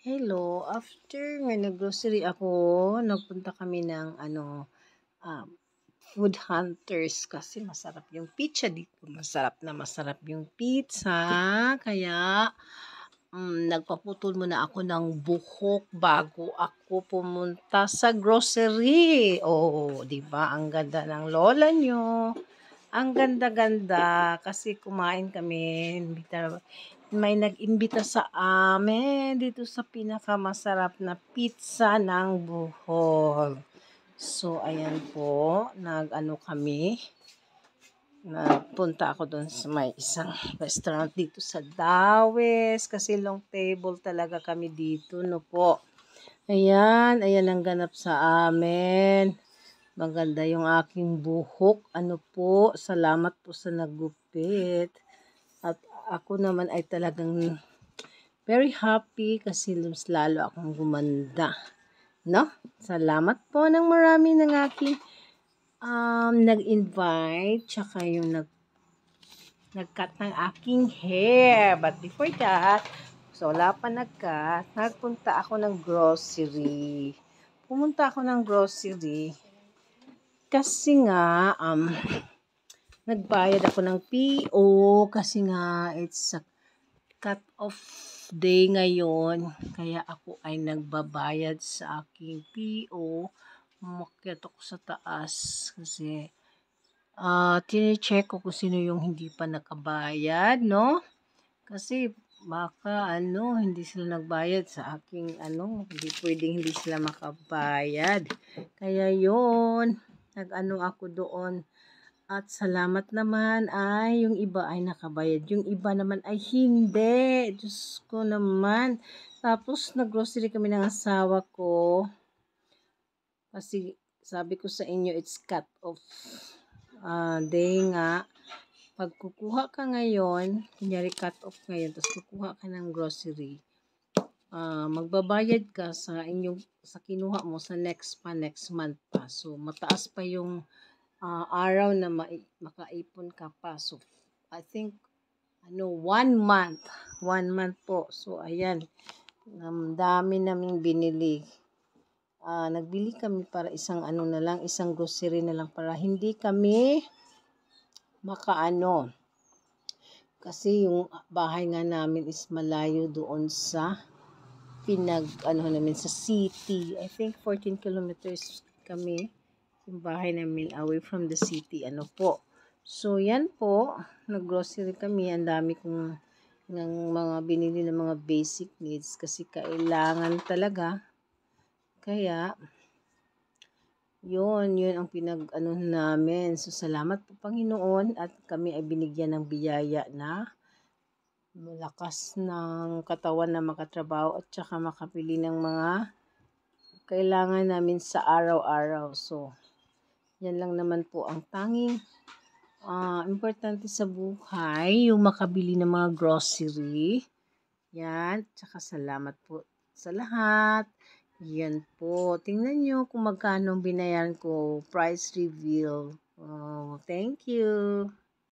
Hello, after nga nag-grocery ako, nagpunta kami ng um, food hunters kasi masarap yung pizza dito. Masarap yung pizza. Kaya nagpaputol muna ako ng buhok bago ako pumunta sa grocery. Oh, 'di ba? Ang ganda ng lola nyo. Ang ganda-ganda kasi kumain kami. May nag-imbita sa amin dito sa pinakamasarap na pizza ng Bohol. So, ayan po, nagpunta ako doon sa may isang restaurant dito sa Dawes kasi long table talaga kami dito, no po. Ayan ang ganap sa amin. Maganda yung aking buhok. Ano po, salamat po sa naggupit. At ako naman ay talagang very happy kasi mas lalo akong gumanda. No? Salamat po ng marami ng aking nag-invite tsaka yung nag-cut ng aking hair. But before that, so wala pa nag-cut, nagpunta ako ng grocery. Pumunta ako ng grocery kasi nga nagbayad ako ng PO kasi nga it's a cut-off day ngayon. Kaya ako ay nagbabayad sa aking PO. Umakyat ako sa taas kasi tine-check ko kung sino yung hindi pa nakabayad, no? Kasi baka hindi sila nagbayad sa aking hindi pwedeng hindi sila makabayad. Kaya yon ako doon. At salamat naman ay yung iba ay nakabayad. Yung iba naman ay hindi. Diyos ko naman. Tapos nag-grocery kami ng asawa ko. Kasi sabi ko sa inyo it's cut off day nga. Pag kukuha ka ngayon, kunyari cut off ngayon, tapos kukuha ka ng grocery, magbabayad ka sa kinuha mo sa next month pa. So mataas pa yung araw na makaipon ka pa. So, I think, 1 month. 1 month po. So, ayan. Ang dami naming binili. Nagbili kami para isang grocery na lang para hindi kami makaano. Kasi yung bahay nga namin is malayo doon sa namin sa city. I think 14 kilometers kami yung bahay namin away from the city. So, yan po. Nag-grocery kami. Ang dami kong ng mga binili ng mga basic needs kasi kailangan talaga. Kaya, yun ang namin. So, salamat po Panginoon at kami ay binigyan ng biyaya na malakas ng katawan na makatrabaho at saka makapili ng mga kailangan namin sa araw-araw. So, yan lang naman po ang tanging importante sa buhay, yung makabili ng mga grocery. Yan. Tsaka salamat po sa lahat. Yan po. Tingnan nyo kung magkano binayaran ko. Price reveal. Oh, thank you.